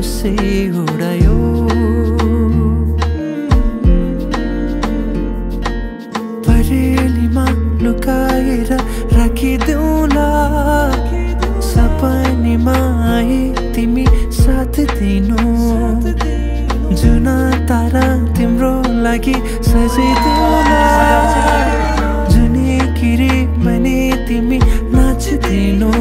मुझसे उडायो परेलीमा लुकाएर राखिदेऊला सपनीमा आए तिमी साथ दिनु जुन तारा तिम्रो लागि सजाइदेऊला जुने किरी बने तिमी नाचिदिनु